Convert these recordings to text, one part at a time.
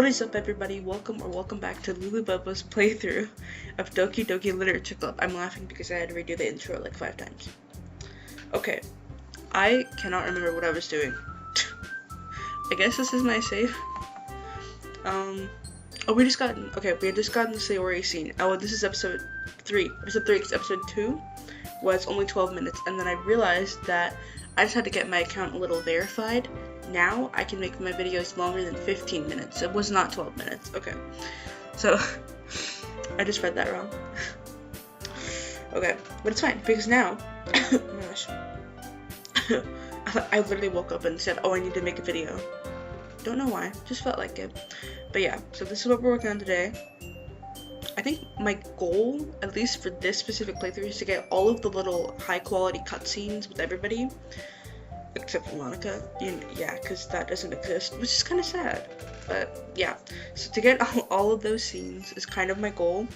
What is up, everybody? Welcome back to LuluBoba's playthrough of Doki Literature Club. I'm laughing because I had to redo the intro like 5 times. Okay, I cannot remember what I was doing. I guess this is my save. We had just gotten the Sayori scene. Oh, this is episode 3. Episode 3, because episode 2 was only 12 minutes, and then I realized that I just had to get my account a little verified. Now I can make my videos longer than 15 minutes. It was not 12 minutes. Okay. So, I just read that wrong. Okay, but it's fine, because now, oh my gosh. I literally woke up and said, oh, I need to make a video. Don't know why, just felt like it. But yeah, so this is what we're working on today. I think my goal, at least for this specific playthrough, is to get all of the little high quality cutscenes with everybody. Except for Monica, yeah, because that doesn't exist, which is kind of sad. But yeah, so to get all of those scenes is kind of my goal.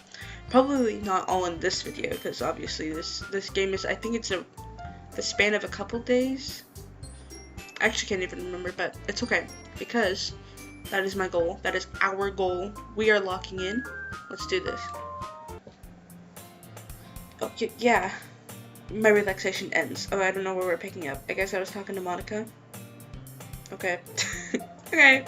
Probably not all in this video, because obviously this game is, I think it's the span of a couple days. I actually can't even remember, but it's okay, because that is my goal. That is our goal. We are locking in. Let's do this. Oh, yeah. My relaxation ends. Oh, I don't know where we're picking up. I guess I was talking to Monica. Okay. Okay.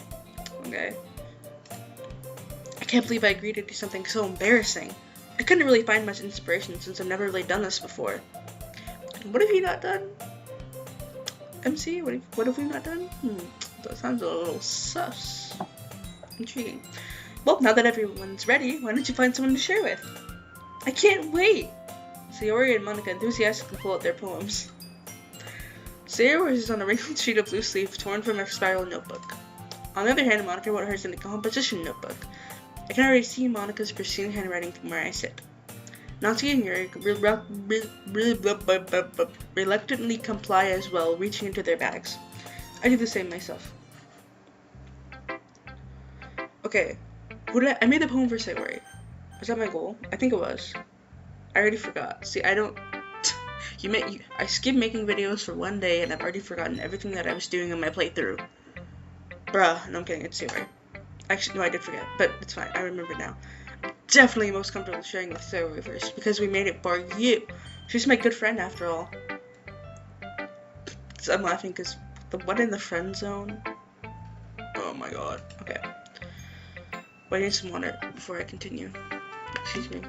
I can't believe I agreed to do something so embarrassing. I couldn't really find much inspiration since I've never really done this before. What have you not done? MC, what have we not done? That sounds a little sus. Intriguing. Well, now that everyone's ready, why don't you find someone to share with? I can't wait! Sayori and Monica enthusiastically pull out their poems. Sayori is on a wrinkled sheet of blue sleeve torn from her spiral notebook. On the other hand, Monica wrote hers in a composition notebook. I can already see Monica's pristine handwriting from where I sit. Natsuki and Yuri reluctantly comply as well, reaching into their bags. I do the same myself. Okay, I made the poem for Sayori. Was that my goal? I think it was. I already forgot. See, I don't. I skipped making videos for one day, and I've already forgotten everything that I was doing in my playthrough. Bruh, no, I'm kidding. It's Sayori. Actually, no, I did forget, but it's fine. I remember now. Definitely most comfortable sharing with Sayori first because we made it for you. She's my good friend after all. So I'm laughing because the one in the friend zone. Oh my god. Okay. Wait, I need some water before I continue. Excuse me.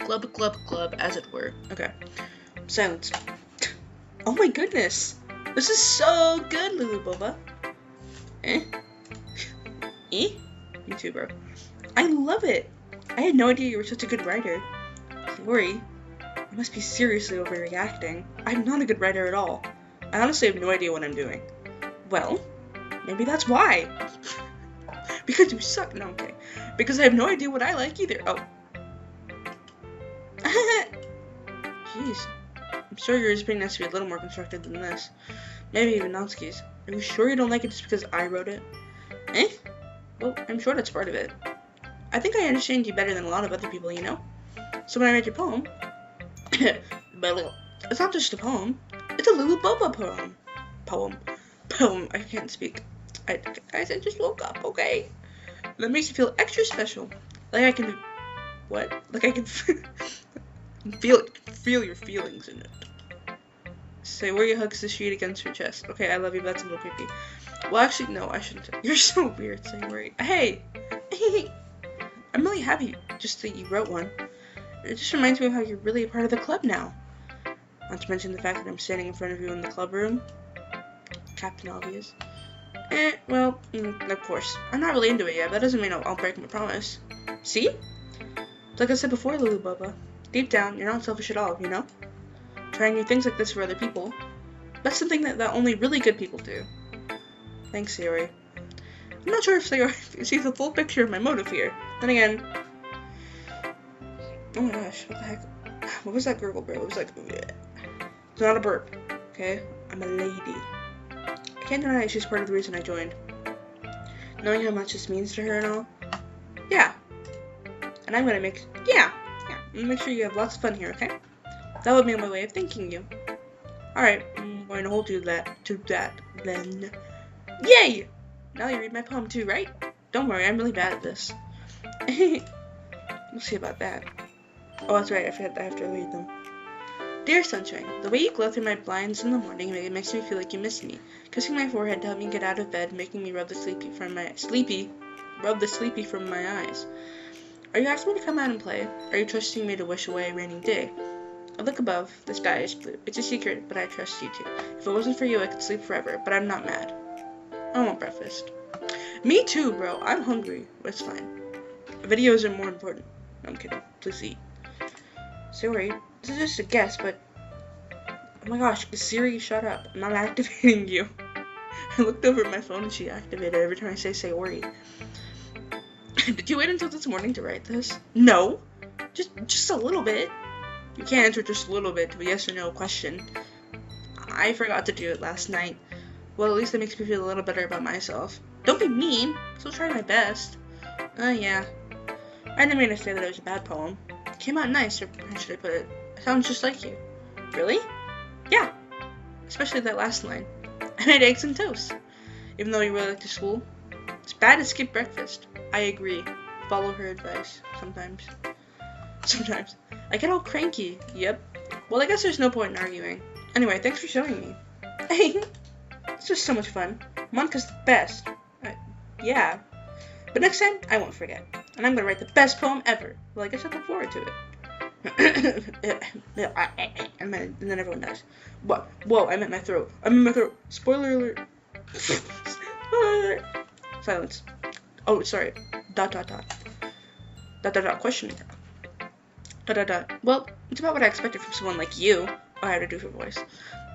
Glub, as it were. Okay. Silence. Oh my goodness. This is so good, LuluBoba. Eh? You too, bro. I love it. I had no idea you were such a good writer. Sayori, I must be seriously overreacting. I'm not a good writer at all. I honestly have no idea what I'm doing. Well, maybe that's why. Because you suck. No, I'm kidding. Because I have no idea what I like either. Oh. Jeez. I'm sure yours pretty nice to be a little more constructive than this. Maybe even Natsuki's. Are you sure you don't like it just because I wrote it? Eh? Well, I'm sure that's part of it. I think I understand you better than a lot of other people, you know? So when I read your poem... it's not just a poem. It's a LuluBoba poem. Poem. I can't speak. I just woke up, okay? That makes you feel extra special. Like I can... What? Like I can... feel your feelings in it. Sayori hugs the sheet against her chest. Okay, I love you, but that's a little creepy. Well, actually, no, I shouldn't. You're so weird, Sayori. Hey! I'm really happy just that you wrote one. It just reminds me of how you're really a part of the club now. Not to mention the fact that I'm standing in front of you in the club room. Captain Obvious. Well, of course. I'm not really into it yet, but that doesn't mean I'll break my promise. See? Like I said before, LuluBoba. Deep down, you're not selfish at all, you know? Trying new things like this for other people. That's something that only really good people do. Thanks, Sayori. I'm not sure if Sayori sees the full picture of my motive here. Then again... Oh my gosh, what the heck? What was that gurgle, bro? It was like... Bleh. It's not a burp, okay? I'm a lady. I can't deny she's part of the reason I joined. Knowing how much this means to her and all. Yeah. And I'm gonna make... Yeah. I'm gonna make sure you have lots of fun here, okay? That would be my way of thanking you. Alright, I'm going to hold you to that, then. Yay! Now you read my poem too, right? Don't worry, I'm really bad at this. We'll see about that. Oh, that's right, I forgot I have to read them. Dear Sunshine, the way you glow through my blinds in the morning, it makes me feel like you miss me. Kissing my forehead to help me get out of bed, making me rub the sleepy from my eyes. Are you asking me to come out and play? Are you trusting me to wish away a rainy day? I look above, the sky is blue. It's a secret, but I trust you too. If it wasn't for you, I could sleep forever, but I'm not mad. I want breakfast. Me too, bro. I'm hungry, but it's fine. Videos are more important. No, I'm kidding. Please eat. Sorry, this is just a guess, but... Oh my gosh, Siri, shut up. I'm not activating you. I looked over at my phone and she activated every time I say Sayori. Did you wait until this morning to write this? No. Just a little bit. You can't answer just a little bit to a yes or no question. I forgot to do it last night. Well, at least it makes me feel a little better about myself. Don't be mean. Still try my best. Yeah. I didn't mean to say that it was a bad poem. It came out nice, or how should I put it? It sounds just like you. Really? Yeah. Especially that last line. I made eggs and toast. Even though you really like to school. It's bad to skip breakfast. I agree. Follow her advice. Sometimes. I get all cranky. Yep. Well, I guess there's no point in arguing. Anyway, thanks for showing me. It's just so much fun. Monika's the best. Yeah. But next time, I won't forget. And I'm gonna write the best poem ever. Well, I guess I look forward to it. And then everyone dies. What? Whoa, I'm at my throat. Spoiler alert. Spoiler alert. Silence. Oh, sorry. ... Question mark. ... Well, it's about what I expected from someone like you. Oh, I had to do her voice.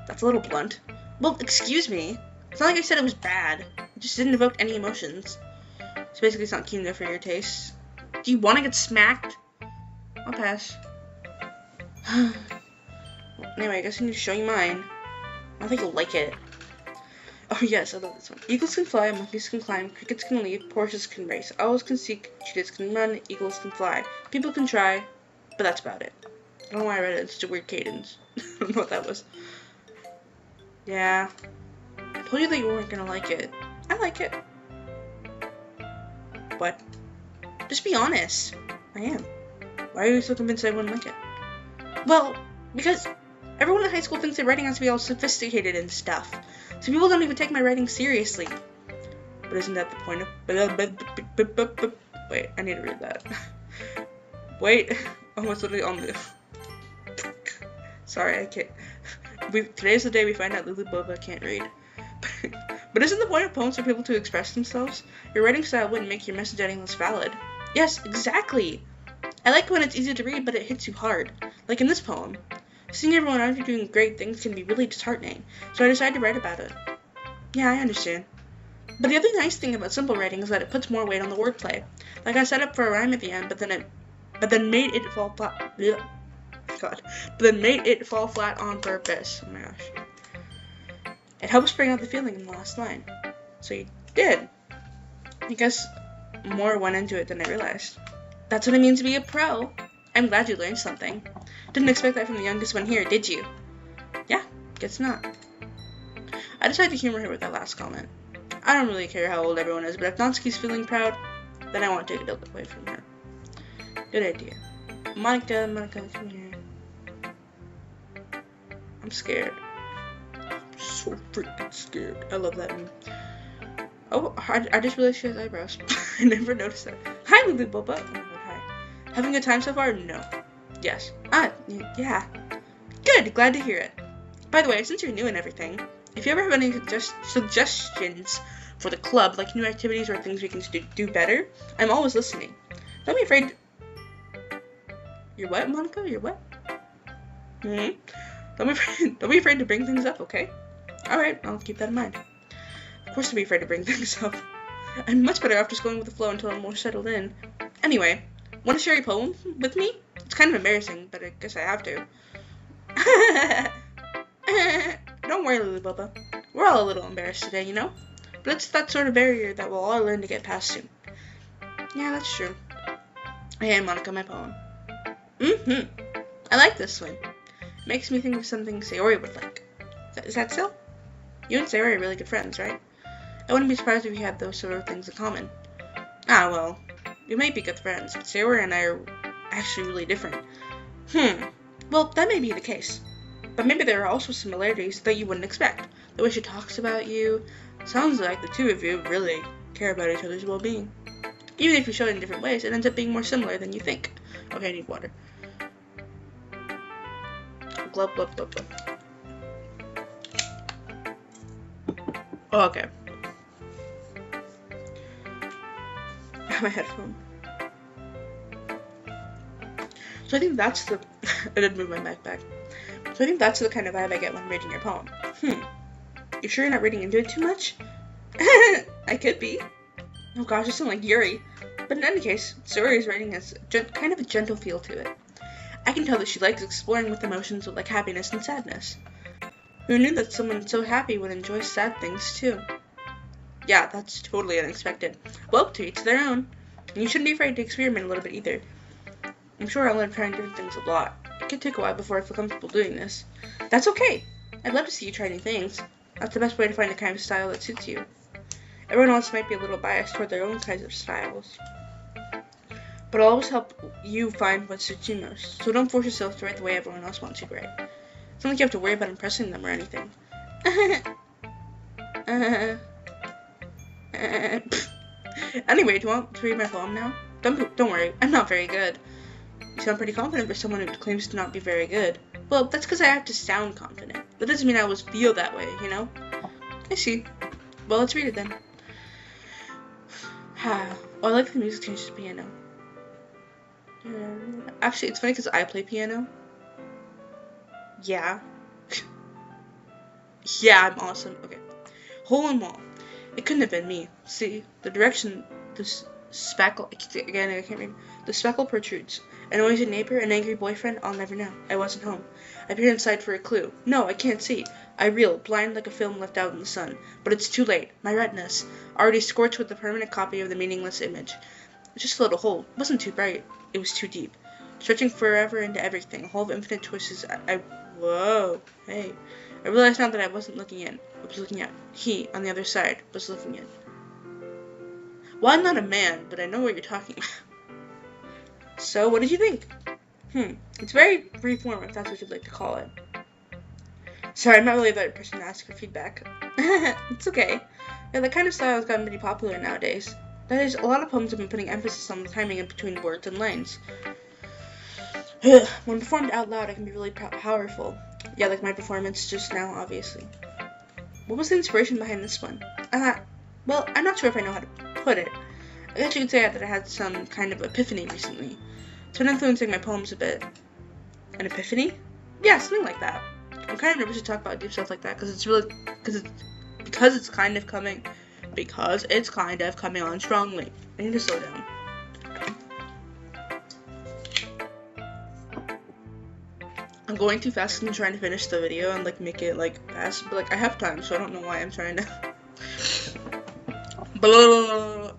That's a little blunt. Well, excuse me. It's not like I said it was bad. It just didn't evoke any emotions. So basically it's not keen enough for your taste. Do you want to get smacked? I'll pass. Anyway, I guess I need to show you mine. I don't think you'll like it. Oh yes, I love this one. Eagles can fly, monkeys can climb, crickets can leap, horses can race, owls can seek, cheetahs can run, eagles can fly. People can try, but that's about it. I don't know why I read it. It's such a weird cadence. I don't know what that was. Yeah. I told you that you weren't gonna like it. I like it. What? Just be honest. I am. Why are you so convinced I wouldn't like it? Well, because everyone in high school thinks that writing has to be all sophisticated and stuff. So people don't even take my writing seriously. But isn't that the point of... Wait, I need to read that. Wait. Oh, it's literally on the... Sorry, I can't... Today's the day we find out LuluBoba can't read. But isn't the point of poems for people to express themselves? Your writing style wouldn't make your message any less valid. Yes, exactly! I like when it's easy to read, but it hits you hard. Like in this poem. Seeing everyone out here doing great things can be really disheartening, so I decided to write about it. Yeah, I understand. But the other nice thing about simple writing is that it puts more weight on the wordplay. Like I set up for a rhyme at the end, but then made it fall flat. But then made it fall flat on purpose. Oh my gosh. It helps bring out the feeling in the last line. So you did. I guess more went into it than I realized. That's what it means to be a pro. I'm glad you learned something. Didn't expect that from the youngest one here, did you? Yeah, guess not. I decided to humor her with that last comment. I don't really care how old everyone is, but if Natsuki's feeling proud, then I won't take it away from her. Good idea. Monika, come here. I'm scared. I'm so freaking scared. I love that meme. Oh, I just realized she has eyebrows. I never noticed that. Hi, LuluBoba. Oh my god, hi. Having a good time so far? No. Yes. Yeah. Good, glad to hear it. By the way, since you're new and everything, if you ever have any suggestions for the club, like new activities or things we can do better, I'm always listening. Don't be afraid. You're what, Monika? You're what? Don't be afraid to bring things up, okay? Alright, I'll keep that in mind. Of course, don't be afraid to bring things up. I'm much better off just going with the flow until I'm more settled in. Anyway, want to share your poem with me? It's kind of embarrassing, but I guess I have to. Don't worry, LuluBoba. We're all a little embarrassed today, you know? But it's that sort of barrier that we'll all learn to get past soon. Yeah, that's true. Hey, Monika, my poem. I like this one. Makes me think of something Sayori would like. Is that so? You and Sayori are really good friends, right? I wouldn't be surprised if we had those sort of things in common. Ah, well, we might be good friends, but Sayori and I are actually really different. Well, that may be the case. But maybe there are also similarities that you wouldn't expect. The way she talks about you sounds like the two of you really care about each other's well-being. Even if you show it in different ways, it ends up being more similar than you think. Okay, I need water. Glub, glub, glub, glub. Oh, okay. My headphone. So I think that's the... I did move my mic back. So I think that's the kind of vibe I get when reading your poem. You sure you're not reading into it too much? I could be. Oh gosh, I sound like Yuri. But in any case, Sayori's writing has kind of a gentle feel to it. I can tell that she likes exploring with emotions like happiness and sadness. Who knew that someone so happy would enjoy sad things too? Yeah, that's totally unexpected. Well, to each their own. And you shouldn't be afraid to experiment a little bit either. I'm sure I'll end up trying different things a lot. It could take a while before I feel comfortable doing this. That's okay. I'd love to see you try new things. That's the best way to find the kind of style that suits you. Everyone else might be a little biased toward their own kinds of styles. But I'll always help you find what suits you most. So don't force yourself to write the way everyone else wants you to write. It's not like you have to worry about impressing them or anything. Anyway, do you want to read my poem now? Don't worry, I'm not very good. You sound pretty confident for someone who claims to not be very good. Well, that's because I have to sound confident. That doesn't mean I always feel that way, you know? I see. Well, let's read it then. Oh, I like the music changes to piano. Actually, it's funny because I play piano. Yeah. Yeah, I'm awesome. Okay. Hole in wall. It couldn't have been me. See, the direction this speckle... Again, I can't read. The speckle protrudes. A noisy neighbor, an angry boyfriend, I'll never know. I wasn't home. I peered inside for a clue. No, I can't see. I reel, blind like a film left out in the sun. But it's too late. My retinas, already scorched with the permanent copy of the meaningless image. Just a little hole. It wasn't too bright. It was too deep. Stretching forever into everything. A hole of infinite choices. Whoa. Hey. I realized now that I wasn't looking in. I was looking out. He, on the other side, was looking in. Well, I'm not a man, but I know what you're talking about. So, what did you think? It's very freeform, if that's what you'd like to call it. Sorry, I'm not really the right person to ask for feedback. It's okay. Yeah, that kind of style has gotten pretty popular nowadays. That is, a lot of poems have been putting emphasis on the timing in between words and lines. When performed out loud, it can be really powerful. Yeah, like my performance just now, obviously. What was the inspiration behind this one? Well, I'm not sure if I know how to put it. I guess you could say that I had some kind of epiphany recently. It's been influencing my poems a bit. An epiphany? Yeah, something like that. I'm kind of nervous to talk about deep stuff like that because it's kind of coming on strongly. I need to slow down. I'm going too fast and I'm trying to finish the video and like make it like fast, but like I have time, so I don't know why I'm trying to.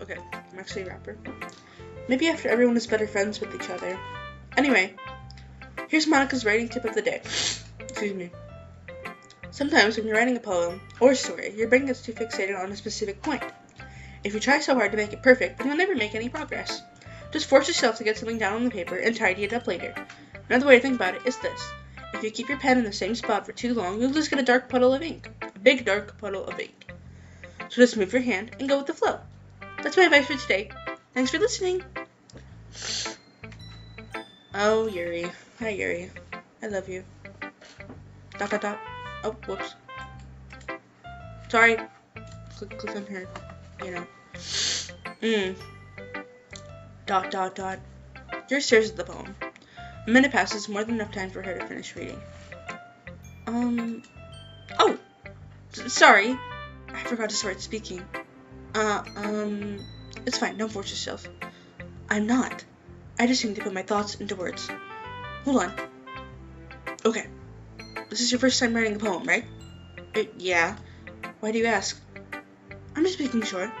Okay, I'm actually a rapper. Maybe after everyone is better friends with each other. Anyway, here's Monica's writing tip of the day. Excuse me. Sometimes when you're writing a poem or story, your brain gets too fixated on a specific point. If you try so hard to make it perfect, then you'll never make any progress. Just force yourself to get something down on the paper and tidy it up later. Another way to think about it is this. If you keep your pen in the same spot for too long, you'll just get a dark puddle of ink. A big dark puddle of ink. So just move your hand and go with the flow. That's my advice for today. Thanks for listening. Oh, Yuri. Hi, Yuri. I love you. ... Oh, whoops. Sorry. Click on her. You know. ... Yuri stares at the poem. A minute passes, more than enough time for her to finish reading. Oh! Sorry. I forgot to start speaking. It's fine, don't force yourself. I'm not. I just need to put my thoughts into words. Hold on. Okay. This is your first time writing a poem, right? Yeah. Why do you ask? I'm just making sure.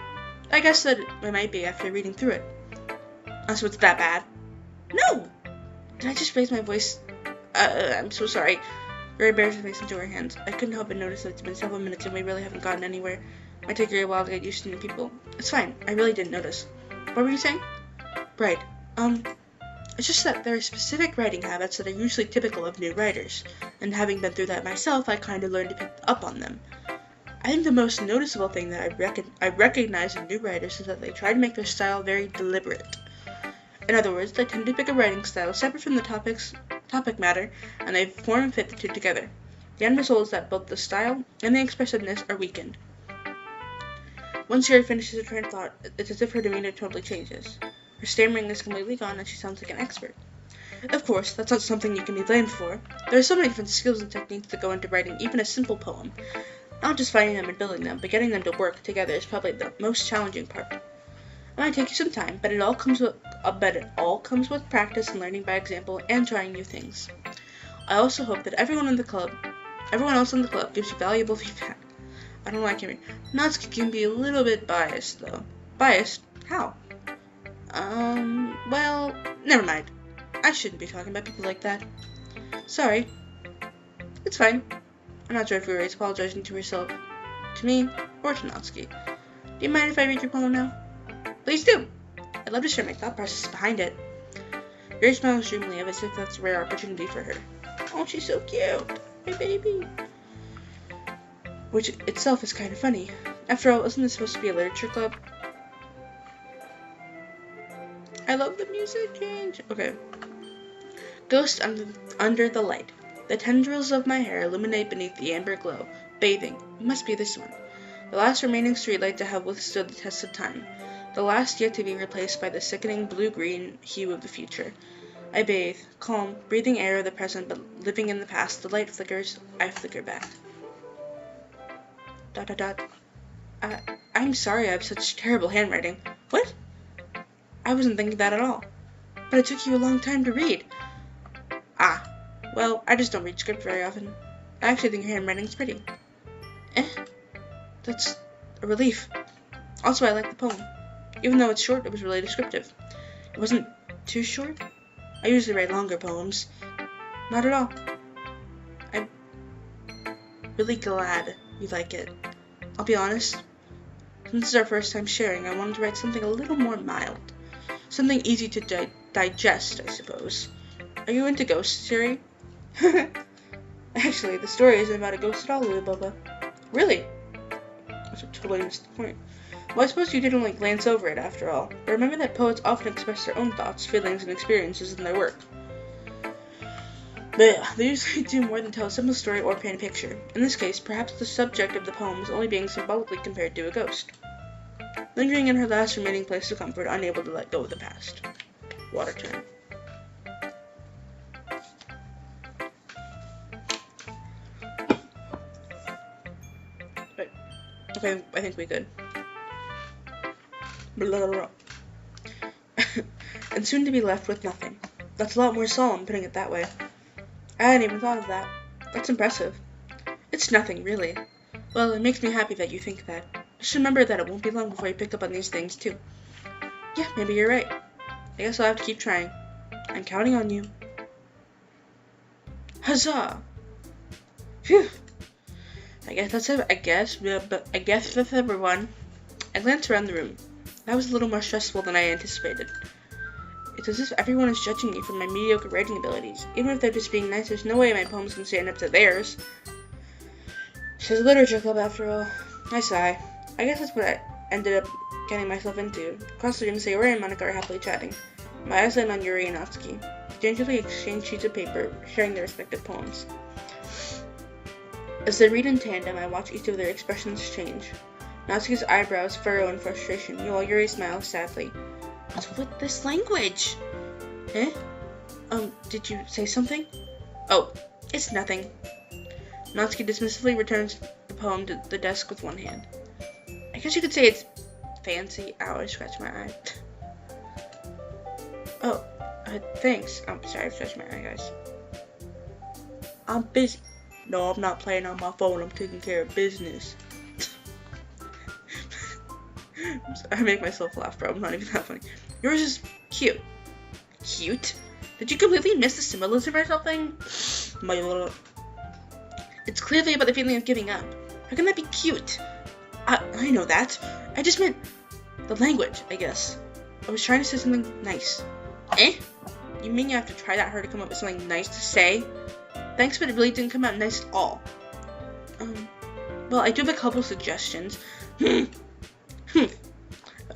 I guess that it might be after reading through it. So it's that bad? No! Did I just raise my voice? I'm so sorry. Ray bears her face into her hands. I couldn't help but notice that it's been several minutes and we really haven't gotten anywhere. Might take you a while to get used to new people. It's fine. I really didn't notice. What were you saying? Right. It's just that there are specific writing habits that are usually typical of new writers, and having been through that myself, I kind of learned to pick up on them. I think the most noticeable thing that I recognize in new writers is that they try to make their style very deliberate. In other words, they tend to pick a writing style separate from the topic matter, and they form and fit the two together. The end result is that both the style and the expressiveness are weakened. Once Yuri finishes a train of thought, it's as if her demeanor totally changes. Her stammering is completely gone and she sounds like an expert. Of course, that's not something you can be blamed for. There are so many different skills and techniques that go into writing even a simple poem. Not just finding them and building them, but getting them to work together is probably the most challenging part. It might take you some time, but it all comes with practice and learning by example and trying new things. I also hope that everyone else in the club gives you valuable feedback. I don't like hearing. Natsuki can be a little bit biased, though. Biased? How? Well, never mind. I shouldn't be talking about people like that. Sorry. It's fine. I'm not sure if Yuri is apologizing to herself, to me, or to Natsuki. Do you mind if I read your poem now? Please do. I'd love to share my thought process behind it. Yuri smiles dreamily as if that's a rare opportunity for her. Oh, she's so cute. My baby. Which itself is kind of funny. After all, isn't this supposed to be a literature club? I love the music change. Okay. Ghost under the light. The tendrils of my hair illuminate beneath the amber glow. Bathing. It must be this one. The last remaining streetlight to have withstood the test of time. The last yet to be replaced by the sickening blue-green hue of the future. I bathe, calm, breathing air of the present, but living in the past. The light flickers. I flicker back. ... I'm sorry I have such terrible handwriting. What? I wasn't thinking that at all. But it took you a long time to read. Ah. Well, I just don't read script very often. I actually think your handwriting's pretty. That's a relief. Also, I like the poem. Even though it's short, it was really descriptive. It wasn't too short. I usually write longer poems. Not at all. I'm really glad you like it. I'll be honest. Since this is our first time sharing, I wanted to write something a little more mild. Something easy to digest, I suppose. Are you into ghosts, Yuri? Actually, the story isn't about a ghost at all, LuluBoba. Really? I totally missed the point. Well, I suppose you didn't glance over it after all. But remember that poets often express their own thoughts, feelings, and experiences in their work. But yeah, they usually do more than tell a simple story or paint a picture. In this case, perhaps the subject of the poem is only being symbolically compared to a ghost. Lingering in her last remaining place of comfort, unable to let go of the past. Water time. Wait. Okay, I think we could. Blah, blah, blah. And soon to be left with nothing. That's a lot more solemn, putting it that way. I hadn't even thought of that. That's impressive. It's nothing, really. Well, it makes me happy that you think that. Just remember that it won't be long before you pick up on these things, too. Yeah, maybe you're right. I guess I'll have to keep trying. I'm counting on you. Huzzah! Phew! I guess that's it. I guess that's everyone. I glanced around the room. That was a little more stressful than I anticipated. It's as if everyone is judging me for my mediocre writing abilities. Even if they're just being nice, there's no way my poems can stand up to theirs. This is a literature club after all. I sigh. I guess that's what I ended up getting myself into. Across the room, Sayori and Monica are happily chatting. My eyes land on Yuri and Natsuki. They gingerly exchange sheets of paper, sharing their respective poems. As they read in tandem, I watch each of their expressions change. Natsuki's eyebrows furrow in frustration, while Yuri smiles sadly. What's with this language? Eh? Did you say something? Oh, it's nothing. Natsuki dismissively returns the poem to the desk with one hand. I guess you could say it's fancy. Ow, I scratched my eye. Oh, thanks. I'm sorry, I scratched my eye, guys. I'm busy. No, I'm not playing on my phone. I'm taking care of business. I make myself laugh, bro. I'm not even that funny. Yours is cute. Cute? Did you completely miss the symbolism or something? It's clearly about the feeling of giving up. How can that be cute? I know that. I just meant the language, I guess. I was trying to say something nice. Eh? You mean you have to try that hard to come up with something nice to say? Thanks, but it really didn't come out nice at all. Well, I do have a couple suggestions. If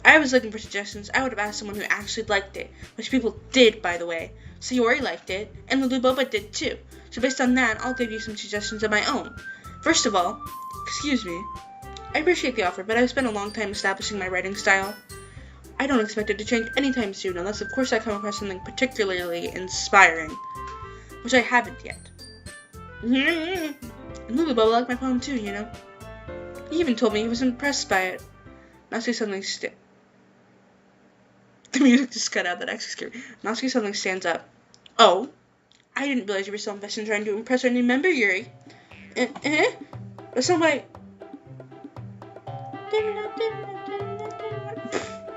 I was looking for suggestions, I would have asked someone who actually liked it, which people did, by the way. Sayori liked it, and LuluBoba did too. So based on that, I'll give you some suggestions of my own. First of all, excuse me. I appreciate the offer, but I've spent a long time establishing my writing style. I don't expect it to change anytime soon, unless of course I come across something particularly inspiring, which I haven't yet. And LuluBoba liked my poem too, you know. He even told me he was impressed by it. Natsuki suddenly The music just cut out, that actually scared me. Natsuki suddenly stands up. Oh, I didn't realize you were so invested in trying to impress our new member, Yuri. But somebody...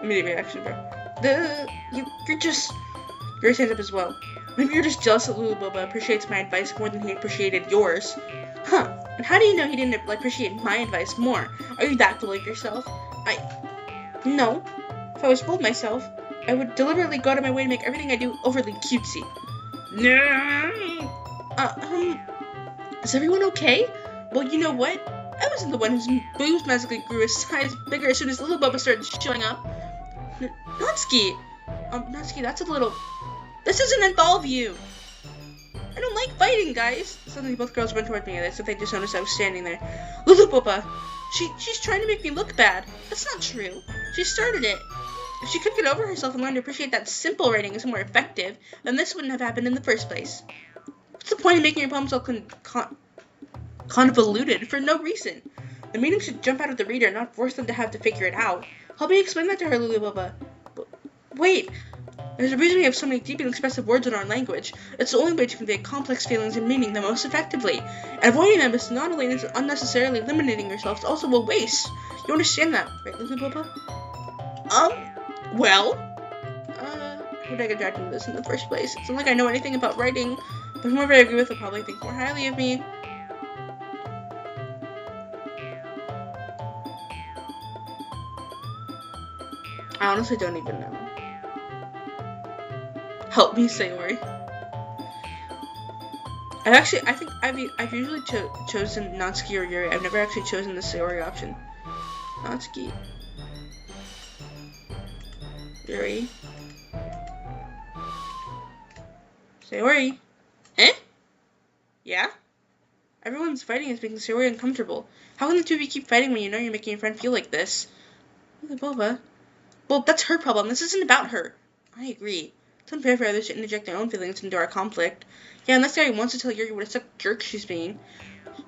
Immediate reaction, bro. You're just... Yuri stands up as well. Maybe you're just jealous that LuluBoba appreciates my advice more than he appreciated yours. Huh. And how do you know he didn't appreciate my advice more? Are you that full of yourself? No. If I was full of myself, I would deliberately go out of my way to make everything I do overly cutesy. No. Is everyone okay? Well, you know what? I wasn't the one whose boobs magically grew a size bigger as soon as LuluBoba started showing up. Natsuki! Natsuki, that's a little... This doesn't involve you! I don't like fighting, guys! Suddenly both girls went toward me as if they just noticed I was standing there. LuluBoba! She's trying to make me look bad. That's not true. She started it. If she could get over herself and learn to appreciate that simple writing is more effective, then this wouldn't have happened in the first place. What's the point of making your poems all convoluted for no reason? The meaning should jump out of the reader, not force them to have to figure it out. Help me explain that to her, LuluBoba. Wait! There's a reason we have so many deep and expressive words in our language. It's the only way to convey complex feelings and meaning the most effectively. And avoiding them is not only unnecessarily eliminating yourself, it's also a waste. You understand that, right, LuluBoba? Well? How did I get dragged into this in the first place? It's not like I know anything about writing, but whoever I agree with will probably think more highly of me. I honestly don't even know. Help me, Sayori. I think I've usually chosen Natsuki or Yuri. I've never actually chosen the Sayori option. Natsuki. Yuri. Sayori. Eh? Yeah? Everyone's fighting is making Sayori uncomfortable. How can the two of you keep fighting when you know you're making your friend feel like this? LuluBoba. Well, that's her problem. This isn't about her. I agree. It's unfair for others to interject their own feelings into our conflict. Yeah, unless the guy wants to tell Yuri what a suck jerk she's being.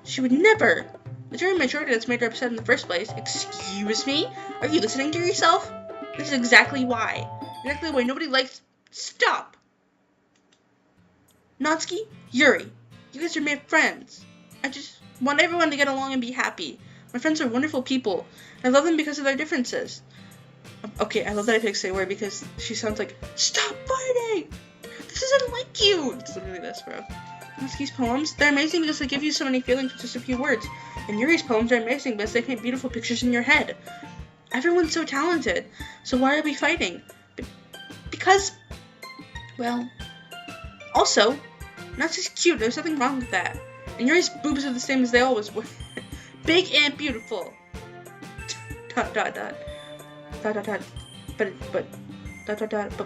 She would never. It's her immaturity that's made her upset in the first place. Excuse me? Are you listening to yourself? This is exactly why. Exactly why nobody likes... Stop! Natsuki, Yuri, you guys are my friends. I just want everyone to get along and be happy. My friends are wonderful people. And I love them because of their differences. Okay, I love that I picked Sayori because she sounds like, stop fighting! This isn't like you! It's literally this, bro. Natsuki's poems, they're amazing because they give you so many feelings with just a few words. And Yuri's poems are amazing because they paint beautiful pictures in your head. Everyone's so talented. So why are we fighting? Because, well, also, Natsuki's cute. There's nothing wrong with that. And Yuri's boobs are the same as they always were. Big and beautiful. ... But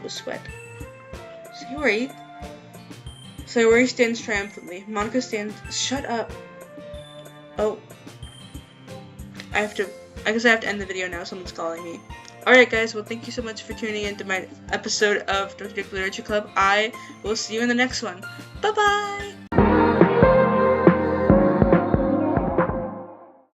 with sweat. Sayori stands triumphantly. Monica stands. Shut up. Oh. I guess I have to end the video now. Someone's calling me. Alright guys, well thank you so much for tuning in to my episode of Doki Literature Club. I will see you in the next one. Bye bye!